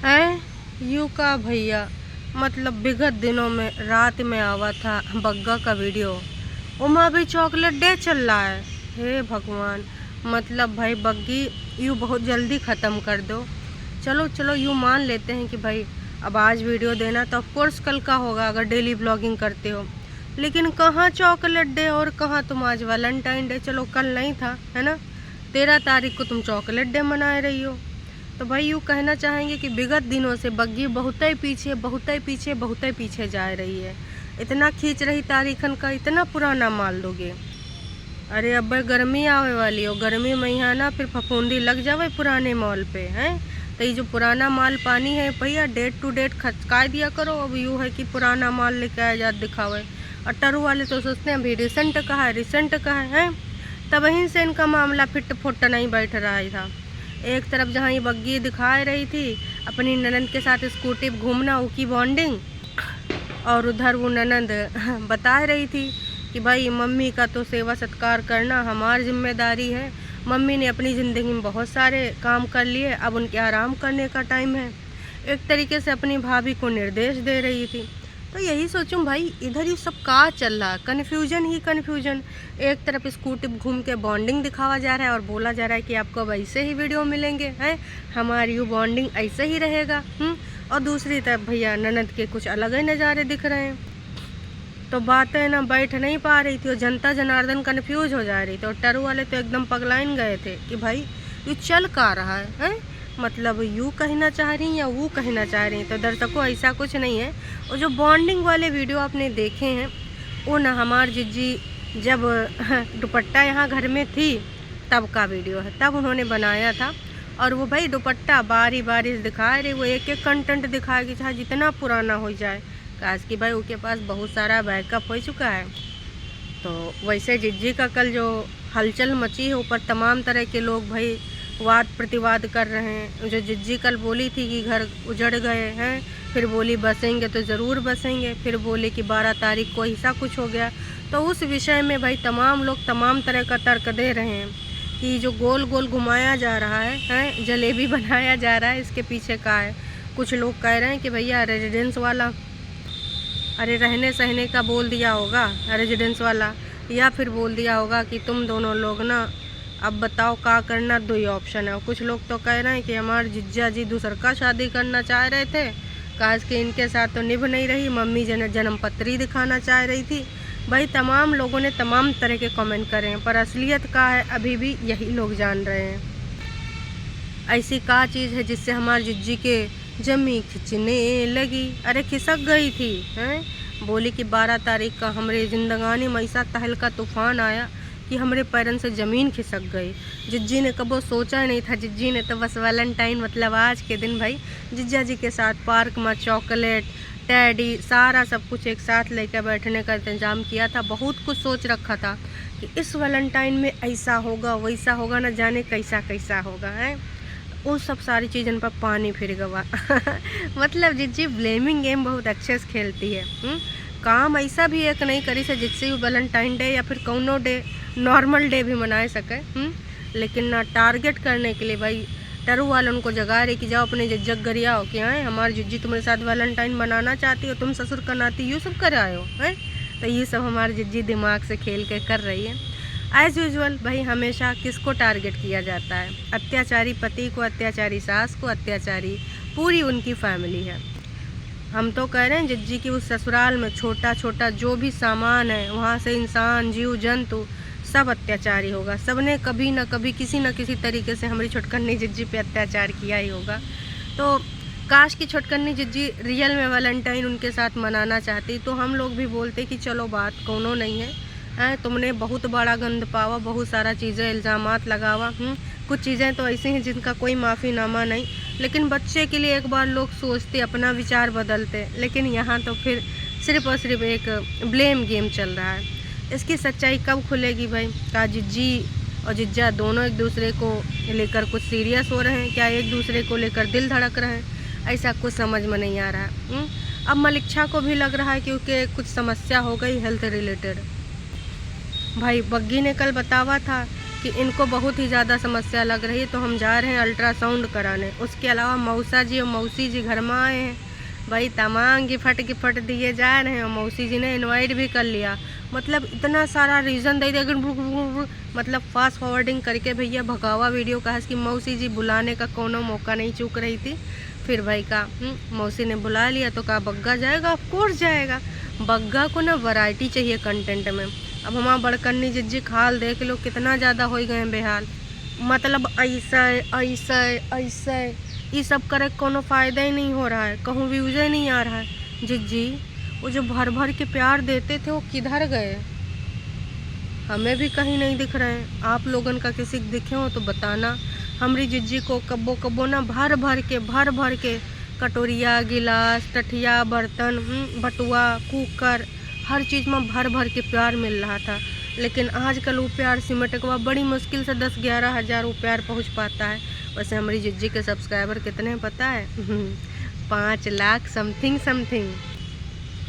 है यू का भैया, मतलब विगत दिनों में रात में आवा था बग्गा का वीडियो, उमा भी चॉकलेट डे चल रहा है। हे भगवान, मतलब भाई बग्गी यू बहुत जल्दी ख़त्म कर दो। चलो चलो यूँ मान लेते हैं कि भाई अब आज वीडियो देना तो ऑफकोर्स कल का होगा अगर डेली ब्लॉगिंग करते हो, लेकिन कहाँ चॉकलेट डे और कहाँ तुम आज वैलेंटाइन डे। चलो कल नहीं था, है ना, 13 तारीख को तुम चॉकलेट डे मना रही हो। तो भाई यूँ कहना चाहेंगे कि विगत दिनों से बग्गी बहुत ही पीछे जा रही है। इतना खींच रही तारीखन का, इतना पुराना माल दोगे। अरे अब गर्मी आवे वाली हो, गर्मी में यहाँ ना फिर फफूंदी लग जावे पुराने माल पे हैं। तो ये जो पुराना माल पानी है भैया, डेट टू डेट खचका दिया करो। अब यूँ है कि पुराना माल लेके आया जात दिखावे। और टरू वाले तो सोचते हैं अभी रिसेंट का है। तब वहीं से इनका मामला फिट फुट नहीं बैठ रहा था। एक तरफ जहाँ ये बग्गी दिखा रही थी अपनी ननंद के साथ स्कूटी पर घूमना, उसकी बॉन्डिंग, और उधर वो ननंद बता रही थी कि भाई मम्मी का तो सेवा सत्कार करना हमारी जिम्मेदारी है। मम्मी ने अपनी ज़िंदगी में बहुत सारे काम कर लिए, अब उनके आराम करने का टाइम है। एक तरीके से अपनी भाभी को निर्देश दे रही थी। तो यही सोचूं भाई इधर ये सब का चल रहा, कन्फ्यूजन ही कन्फ्यूजन। एक तरफ स्कूटी घूम के बॉन्डिंग दिखावा जा रहा है और बोला जा रहा है कि आपको अब ऐसे ही वीडियो मिलेंगे, हैं हमारी यू बॉन्डिंग ऐसे ही रहेगा। और दूसरी तरफ भैया ननद के कुछ अलग ही नज़ारे दिख रहे हैं। तो बातें ना बैठ नहीं पा रही थी और जनता जनार्दन कन्फ्यूज हो जा रही थी। और टरू वाले तो एकदम पगलाइन गए थे कि भाई ये चल का रहा है, मतलब यू कहना चाह रही या वो कहना चाह रही। तो दर्शकों ऐसा कुछ नहीं है। और जो बॉन्डिंग वाले वीडियो आपने देखे हैं वो ना हमार जिज्जी जब दुपट्टा यहाँ घर में थी तब का वीडियो है, तब उन्होंने बनाया था। और वो भाई दुपट्टा बारी बारी दिखा रहे, वो एक एक कंटेंट दिखाएगी चाहे जितना पुराना हो जाए, काश कि भाई उसके पास बहुत सारा बैकअप हो चुका है। तो वैसे जिज्जी का कल जो हलचल मची है ऊपर तमाम तरह के लोग भाई वाद प्रतिवाद कर रहे हैं। जो जिज्जी कल बोली थी कि घर उजड़ गए हैं, फिर बोली बसेंगे तो ज़रूर बसेंगे, फिर बोले कि 12 तारीख को ऐसा कुछ हो गया। तो उस विषय में भाई तमाम लोग तमाम तरह का तर्क दे रहे हैं कि जो गोल गोल घुमाया जा रहा है, जलेबी बनाया जा रहा है, इसके पीछे का है। कुछ लोग कह रहे हैं कि भैया रेजिडेंस वाला, अरे रहने सहने का बोल दिया होगा रेजिडेंस वाला, या फिर बोल दिया होगा कि तुम दोनों लोग ना अब बताओ का करना, दो ही ऑप्शन है। और कुछ लोग तो कह रहे हैं कि हमारे जिज्जा जी दूसर का शादी करना चाह रहे थे, काश कि इनके साथ तो निभ नहीं रही, मम्मी जन्म पत्री दिखाना चाह रही थी। भाई तमाम लोगों ने तमाम तरह के कमेंट करे हैं, पर असलियत का है अभी भी यही लोग जान रहे हैं। ऐसी का चीज़ है जिससे हमारे जिज्जी के जमी खिंचने लगी। अरे खिसक गई थी, हैं बोली कि 12 तारीख का हमारे जिंदगानी में ऐसा तहलका तूफान आया कि हमारे पैरन से ज़मीन खिसक गई। जिज्जी ने कबो सोचा नहीं था, जिज्जी ने तो बस वैलेंटाइन मतलब आज के दिन भाई जिज्जा जी के साथ पार्क में चॉकलेट टैडी सारा सब कुछ एक साथ लेकर बैठने का इंतज़ाम किया था। बहुत कुछ सोच रखा था कि इस वैलेंटाइन में ऐसा होगा वैसा होगा, ना जाने कैसा कैसा होगा, है वो सब सारी चीज़न पर पानी फिर गवा। मतलब जिज्जी ब्लेमिंग गेम बहुत अच्छे से खेलती है। काम ऐसा भी एक नहीं करी से जिससे वैलेंटाइन डे या फिर कौनो डे नॉर्मल डे भी मना सके। लेकिन ना टारगेट करने के लिए भाई टरू वाले उनको जगा रही कि जाओ अपने जग गरिया हो कि हैं हमारी जिज्जी तुम्हारे साथ वैलेंटाइन मनाना चाहती हो, तुम ससुर का नाती यूँ सब कर आए हो, हैं। तो ये सब हमारी जिज्जी दिमाग से खेल के कर रही है। एज़ यूजुअल भाई हमेशा किसको टारगेट किया जाता है, अत्याचारी पति को, अत्याचारी सास को, अत्याचारी पूरी उनकी फैमिली है। हम तो कह रहे हैं जिज्जी की उस ससुराल में छोटा छोटा जो भी सामान है वहाँ से इंसान जीव जंतु सब अत्याचारी होगा। सब ने कभी ना कभी किसी न किसी तरीके से हमारी छोटकन्नी जिज्जी पे अत्याचार किया ही होगा। तो काश की छोटकन्नी जिज्जी रियल में वैलेंटाइन उनके साथ मनाना चाहती तो हम लोग भी बोलते कि चलो बात कोनो नहीं है, तुमने बहुत बड़ा गंद पावा, बहुत सारा चीज़ें इल्ज़ामात लगावा। कुछ चीज़ें तो ऐसी हैं जिनका कोई माफ़ीनामा नहीं, लेकिन बच्चे के लिए एक बार लोग सोचते अपना विचार बदलते। लेकिन यहाँ तो फिर सिर्फ और सिर्फ एक ब्लेम गेम चल रहा है। इसकी सच्चाई कब खुलेगी भाई? क्या जिज्जी और जिज्जा दोनों एक दूसरे को लेकर कुछ सीरियस हो रहे हैं? क्या एक दूसरे को लेकर दिल धड़क रहे हैं? ऐसा कुछ समझ में नहीं आ रहा है। अब मलिक्षा को भी लग रहा है क्योंकि कुछ समस्या हो गई हेल्थ रिलेटेड। भाई बग्गी ने कल बतावा था कि इनको बहुत ही ज़्यादा समस्या लग रही है, तो हम जा रहे हैं अल्ट्रासाउंड कराने। उसके अलावा मौसा जी और मौसी जी घर में आए हैं भाई, तमाम गिफ्ट दिए जा रहे हैं, और मौसी जी ने इनवाइट भी कर लिया। मतलब इतना सारा रीज़न दे दिया, मतलब फास्ट फॉरवर्डिंग करके भैया भगावा वीडियो कहा कि मौसी जी बुलाने का कोनो मौका नहीं चूक रही थी। फिर भाई का मौसी ने बुला लिया तो कहा बग्गा जाएगा, ऑफ कोर्स जाएगा। बग्गा को ना वैरायटी चाहिए कंटेंट में। अब हमारा बड़कन्नी जिज्जी खाल देख लो कितना ज़्यादा हो गए हैं बेहाल। मतलब ऐसा ये सब करे कोनो फ़ायदा ही नहीं हो रहा है, कहूँ व्यूज़ ही नहीं आ रहा है। जिज्जी वो जो भर भर के प्यार देते थे वो किधर गए? हमें भी कहीं नहीं दिख रहे हैं। आप लोगन का किसी को दिखे हो तो बताना। हमारी जिज्जी को कब्बो कब्बो ना भर भर के कटोरिया, गिलास, टठिया, बर्तन, बटुआ, कुकर, हर चीज़ में भर भर के प्यार मिल रहा था। लेकिन आजकल वो प्यार सिमट के बाद बड़ी मुश्किल से 10-11 हज़ार वो प्यार पहुँच पाता है। वैसे हमारी जिज्जी के सब्सक्राइबर कितने हैं पता है? 5 लाख समथिंग।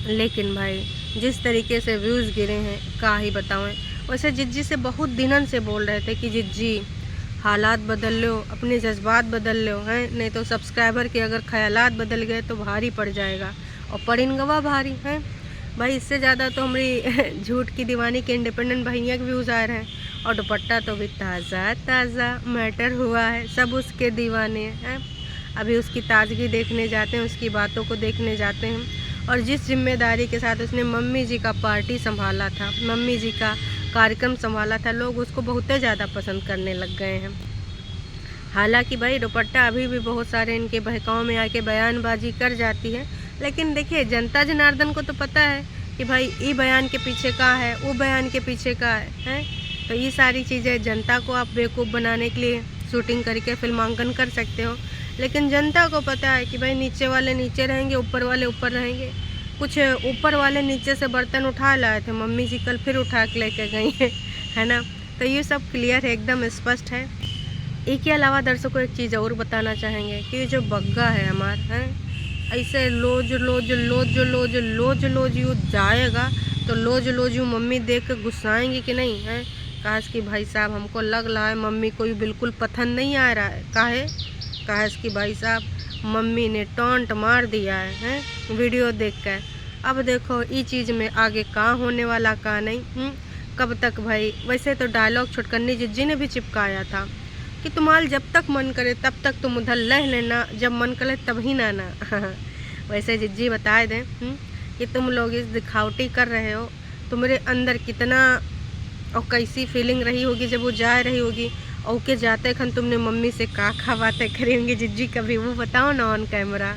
लेकिन भाई जिस तरीके से व्यूज़ गिरे हैं क्या ही बताएं। वैसे जिज्जी से बहुत दिनन से बोल रहे थे कि जिज्जी हालात बदल लो, अपने जज्बात बदल लो हैं, नहीं तो सब्सक्राइबर के अगर ख्यालात बदल गए तो भारी पड़ जाएगा, और परिनगवा भारी हैं भाई। इससे ज़्यादा तो हमारी झूठ की दीवानी के इंडिपेंडेंट भैया के व्यूज़ आ रहे हैं, और दुपट्टा तो भी ताज़ा मैटर हुआ है, सब उसके दीवाने हैं। अभी उसकी ताजगी देखने जाते हैं, उसकी बातों को देखने जाते हैं। और जिस जिम्मेदारी के साथ उसने मम्मी जी का पार्टी संभाला था, मम्मी जी का कार्यक्रम संभाला था, लोग उसको बहुत ज़्यादा पसंद करने लग गए हैं। हालांकि भाई दुपट्टा अभी भी बहुत सारे इनके बहकाओं में आके बयानबाजी कर जाती है, लेकिन देखिए जनता जनार्दन को तो पता है कि भाई ये बयान के पीछे का है, वो बयान के पीछे का है। तो ये सारी चीज़ें जनता को आप बेवकूफ़ बनाने के लिए शूटिंग करके फिल्मांकन कर सकते हो, लेकिन जनता को पता है कि भाई नीचे वाले नीचे रहेंगे, ऊपर वाले ऊपर रहेंगे। कुछ ऊपर वाले नीचे से बर्तन उठा लाए थे, मम्मी जी कल फिर उठा के लेके गई है ना। तो ये सब क्लियर है, एकदम स्पष्ट है। इसके अलावा दर्शकों को एक चीज़ और बताना चाहेंगे कि जो बग्गा है हमारा है, ऐसे लोज यू जाएगा तो लोज यू मम्मी देख के गुस्साएंगी कि नहीं है। काश कि भाई साहब हमको लग रहा है मम्मी को भी बिल्कुल पसंद नहीं आ रहा है। काश कि भाई साहब मम्मी ने टॉन्ट मार दिया है वीडियो देख कर। अब देखो ये चीज़ में आगे कहाँ होने वाला कहाँ नहीं, कब तक भाई। वैसे तो डायलॉग छुटकन्नी जिज्जी ने भी चिपकाया था कि तुम्हारा जब तक मन करे तब तक तुम उधर लह लेना, जब मन करे तब ही ना वैसे जिज्जी बताए दें कि तुम लोग इस दिखावटी कर रहे हो, तुम्हारे अंदर कितना और कैसी फीलिंग रही होगी जब वो जा रही होगी, और के जाते खन तुमने मम्मी से का बातें करी होंगी जिज्जी, कभी वो बताओ ना ऑन कैमरा।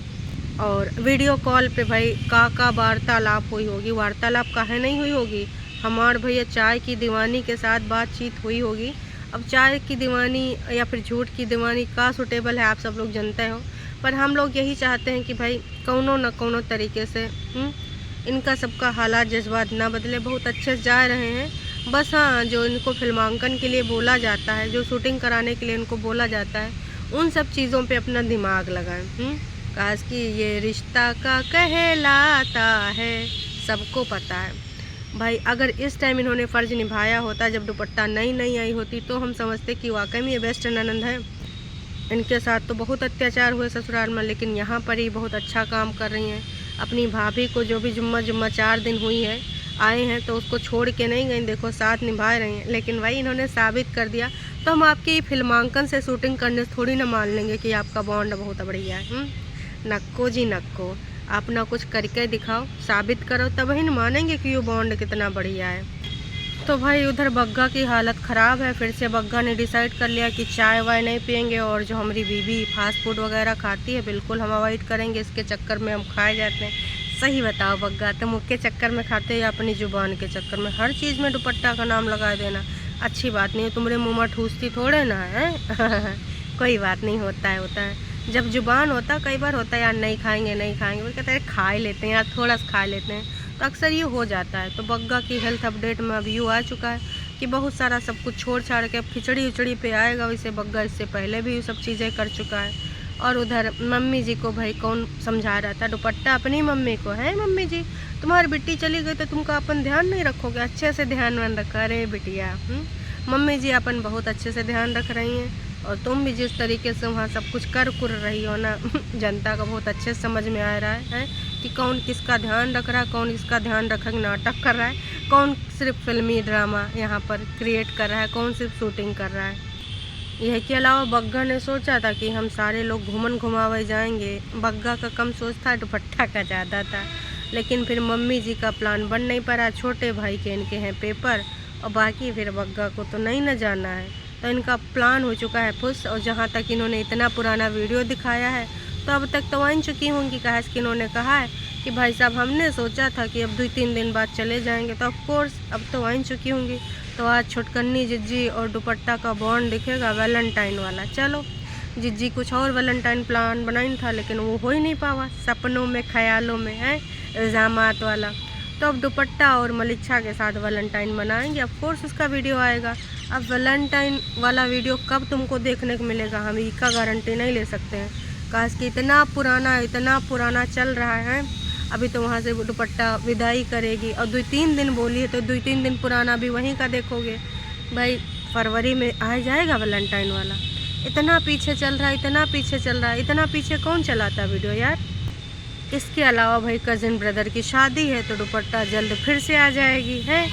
और वीडियो कॉल पे भाई का वार्तालाप हुई होगी, वार्तालाप काहे नहीं हुई होगी। हमार भैया चाय की दीवानी के साथ बातचीत हुई होगी। अब चाय की दीवानी या फिर झूठ की दीवानी का सूटेबल है आप सब लोग जानते हो, पर हम लोग यही चाहते हैं कि भाई कौनो न कौनो तरीके से इनका सबका हालात जज्बात ना बदले, बहुत अच्छे से जा रहे हैं। बस हाँ, जो इनको फिल्मांकन के लिए बोला जाता है, जो शूटिंग कराने के लिए इनको बोला जाता है, उन सब चीज़ों पे अपना दिमाग लगाएं। काश कि ये रिश्ता का कहलाता है, सबको पता है भाई। अगर इस टाइम इन्होंने फ़र्ज निभाया होता जब दुपट्टा नई आई होती, तो हम समझते कि वाकई में ये बेस्ट ननंद है। इनके साथ तो बहुत अत्याचार हुए ससुराल में, लेकिन यहाँ पर ही बहुत अच्छा काम कर रही हैं। अपनी भाभी को जो भी जुम्मा 4 दिन हुई है आए हैं तो उसको छोड़ के नहीं गई, देखो साथ निभा रही हैं। लेकिन भाई इन्होंने साबित कर दिया, तो हम आपकी फिल्मांकन से शूटिंग करने से थोड़ी ना मान लेंगे कि आपका बॉन्ड बहुत बढ़िया है। नक्को जी नक्को, आप ना कुछ करके दिखाओ, साबित करो, तब ही न मानेंगे कि ये बॉन्ड कितना बढ़िया है। तो भाई उधर बग्गा की हालत ख़राब है। फिर से बग्गा ने डिसाइड कर लिया कि चाय वाय नहीं पियेंगे, और जो हमारी बीबी फास्ट फूड वगैरह खाती है बिल्कुल हम अवॉइड करेंगे, इसके चक्कर में हम खाए जाते हैं। सही बताओ बग्गा, तुम मुँह चक्कर में खाते या अपनी ज़ुबान के चक्कर में? हर चीज़ में दुपट्टा का नाम लगा देना अच्छी बात नहीं है। तुम्हारे मुँह में ठूसती थोड़े ना है कोई बात नहीं, होता है जब जुबान होता, कई बार होता है यार नहीं खाएंगे वो कहते हैं खा ही लेते हैं यार, थोड़ा सा खा लेते हैं, तो अक्सर ये हो जाता है। तो बग्गा की हेल्थ अपडेट में अब यूँ आ चुका है कि बहुत सारा सब कुछ छोड़ छाड़ के अब खिचड़ी उचड़ी पे आएगा। वैसे बग्गा इससे पहले भी ये सब चीज़ें कर चुका है। और उधर मम्मी जी को भाई कौन समझा रहा था, दुपट्टा अपनी मम्मी को है, मम्मी जी तुम्हारी बिट्टी चली गई तो तुमको अपन ध्यान नहीं रखोगे, अच्छे से ध्यान वान रखा। अरे बिटिया मम्मी जी अपन बहुत अच्छे से ध्यान रख रही हैं, और तुम भी जिस तरीके से वहाँ सब कुछ कर रही हो ना जनता का बहुत अच्छे से समझ में आ रहा है कि कौन किसका ध्यान रख रहा है, कौन किसका ध्यान रख नाटक कर रहा है, कौन सिर्फ फिल्मी ड्रामा यहाँ पर क्रिएट कर रहा है, कौन सिर्फ शूटिंग कर रहा है। यह के अलावा बग्गा ने सोचा था कि हम सारे लोग घूमन घुमावे जाएंगे। बग्गा का कम सोच था, दुपट्टा का ज़्यादा था। लेकिन फिर मम्मी जी का प्लान बन नहीं पा रहा। छोटे भाई के इनके हैं पेपर, और बाकी फिर बग्गा को तो नहीं न जाना है, तो इनका प्लान हो चुका है फुस। और जहाँ तक इन्होंने इतना पुराना वीडियो दिखाया है तो अब तक तो वन चुकी होंगी, कहा कि इन्होंने कहा है कि भाई साहब हमने सोचा था कि अब 2-3 दिन बाद चले जाएंगे, तो ऑफकोर्स अब तो वन चुकी होंगी। तो आज छुटकन्नी जिज्जी और दुपट्टा का बॉन्ड दिखेगा वैलेंटाइन वाला। चलो, जिज्जी कुछ और वैलेंटाइन प्लान बनाई था, लेकिन वो हो ही नहीं पावा, सपनों में ख्यालों में है इल्ज़ामात वाला। तो अब दुपट्टा और मलिक्षा के साथ वैलेंटाइन मनाएंगे, ऑफकोर्स उसका वीडियो आएगा। अब वैलेंटाइन वाला वीडियो कब तुमको देखने को मिलेगा हम इसका गारंटी नहीं ले सकते हैं, काश कि इतना पुराना चल रहा है। अभी तो वहाँ से दुपट्टा विदाई करेगी, और 2-3 दिन बोली है, तो 2-3 दिन पुराना भी वहीं का देखोगे। भाई फरवरी में आ जाएगा वैलेंटाइन वाला। इतना पीछे चल रहा है, इतना पीछे कौन चलाता वीडियो यार। इसके अलावा भाई कज़िन ब्रदर की शादी है, तो दुपट्टा जल्द फिर से आ जाएगी है।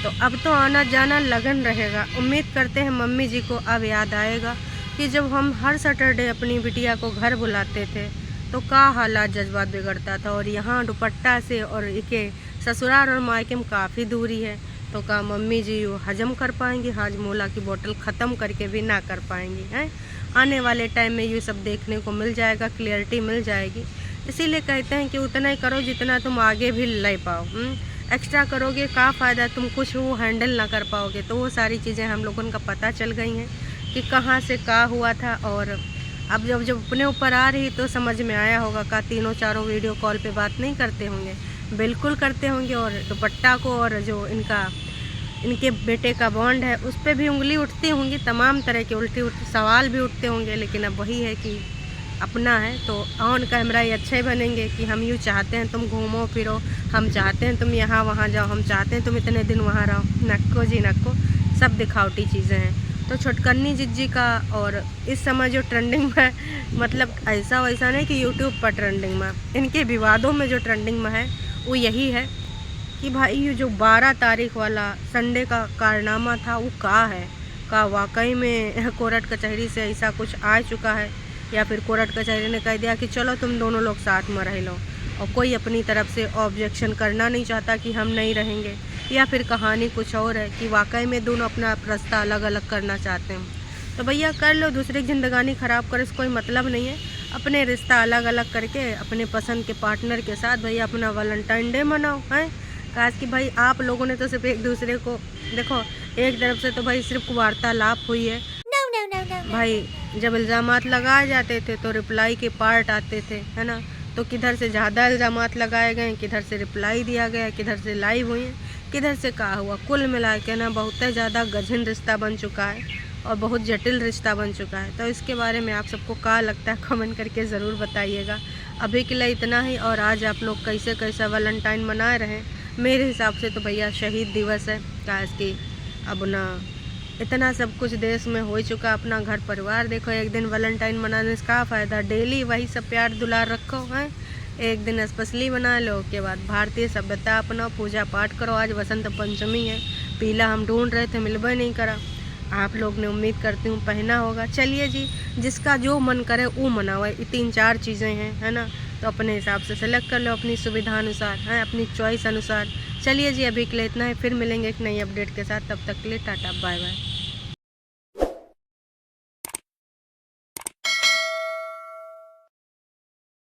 तो अब तो आना जाना लगन रहेगा। उम्मीद करते हैं मम्मी जी को अब याद आएगा कि जब हम हर सैटरडे अपनी बिटिया को घर बुलाते थे तो क्या हालात जज्बात बिगड़ता था, और यहाँ दुपट्टा से और इके ससुराल और मायके में काफ़ी दूरी है। तो क्या मम्मी जी वो हजम कर पाएंगी, हाजमोला की बोतल ख़त्म करके भी ना कर पाएंगी हैं। आने वाले टाइम में ये सब देखने को मिल जाएगा, क्लियरिटी मिल जाएगी। इसीलिए कहते हैं कि उतना ही करो जितना तुम आगे भी ले पाओ। एक्स्ट्रा करोगे क्या फ़ायदा, तुम कुछ वो हैंडल ना कर पाओगे। तो वो सारी चीज़ें हम लोगों का पता चल गई हैं कि कहाँ से क्या हुआ था, और अब जब अपने ऊपर आ रही तो समझ में आया होगा। का 3-4 वीडियो कॉल पे बात नहीं करते होंगे, बिल्कुल करते होंगे। और दुपट्टा को और जो इनके बेटे का बॉन्ड है उस पर भी उंगली उठती होंगी, तमाम तरह के उल्टी सवाल भी उठते होंगे। लेकिन अब वही है कि अपना है तो ऑन कैमरा ही अच्छे बनेंगे कि हम यूँ चाहते हैं तुम घूमो फिरो, हम चाहते हैं तुम यहाँ वहाँ जाओ, हम चाहते हैं तुम इतने दिन वहाँ रहो। नक्को जी नक्को, सब दिखावटी चीज़ें हैं। तो छुटकन्नी जिज्जी का और इस समय जो ट्रेंडिंग में, मतलब ऐसा वैसा नहीं कि यूट्यूब पर ट्रेंडिंग में, इनके विवादों में जो ट्रेंडिंग में है वो यही है कि भाई ये जो 12 तारीख वाला संडे का कारनामा था वो का वाकई में कोर्ट कचहरी से ऐसा कुछ आ चुका है, या फिर कोर्ट कचहरी ने कह दिया कि चलो तुम दोनों लोग साथ में रह लो, और कोई अपनी तरफ से ऑब्जेक्शन करना नहीं चाहता कि हम नहीं रहेंगे, या फिर कहानी कुछ और है कि वाकई में दोनों अपना रास्ता अलग अलग करना चाहते हैं। तो भैया कर लो, दूसरे की ज़िंदगानी ख़राब करे से कोई मतलब नहीं है। अपने रिश्ता अलग अलग करके अपने पसंद के पार्टनर के साथ भैया अपना वैलेंटाइन डे मनाओ हैं। काश कि भाई आप लोगों ने तो सिर्फ एक दूसरे को देखो, एक तरफ से तो भाई सिर्फ वार्तालाप हुई है। भाई जब इल्ज़ामात लगाए जाते थे तो रिप्लाई के पार्ट आते थे, है ना। तो किधर से ज़्यादा इल्ज़ामात लगाए गए, किधर से रिप्लाई दिया गया, किधर से लाइव हुई है, किधर से कहा हुआ। कुल मिला के ना बहुत ज़्यादा गहन रिश्ता बन चुका है और बहुत जटिल रिश्ता बन चुका है। तो इसके बारे में आप सबको क्या लगता है कमेंट करके ज़रूर बताइएगा। अभी के लिए इतना ही। और आज आप लोग कैसे कैसा वैलेंटाइन मना रहे हैं, मेरे हिसाब से तो भैया शहीद दिवस है। काश कि अब ना इतना सब कुछ देश में हो चुका, अपना घर परिवार देखो, एक दिन वैलेंटाइन मनाने से क्या फ़ायदा। डेली वही सब प्यार दुलार रखो हैं, एक दिन स्पेशली बना लो, उसके बाद भारतीय सभ्यता अपनाओ, पूजा पाठ करो। आज वसंत पंचमी है, पीला हम ढूंढ रहे थे मिलबे नहीं करा, आप लोग ने उम्मीद करती हूँ पहना होगा। चलिए जी, जिसका जो मन करे वो मनाओ। 3-4 चीज़ें हैं, है ना, तो अपने हिसाब से सेलेक्ट कर लो, अपनी सुविधा अनुसार है, अपनी चॉइस अनुसार। चलिए जी, अभी के लिए इतना है, फिर मिलेंगे एक नई अपडेट के साथ। तब तक के लिए टाटा बाय बाय।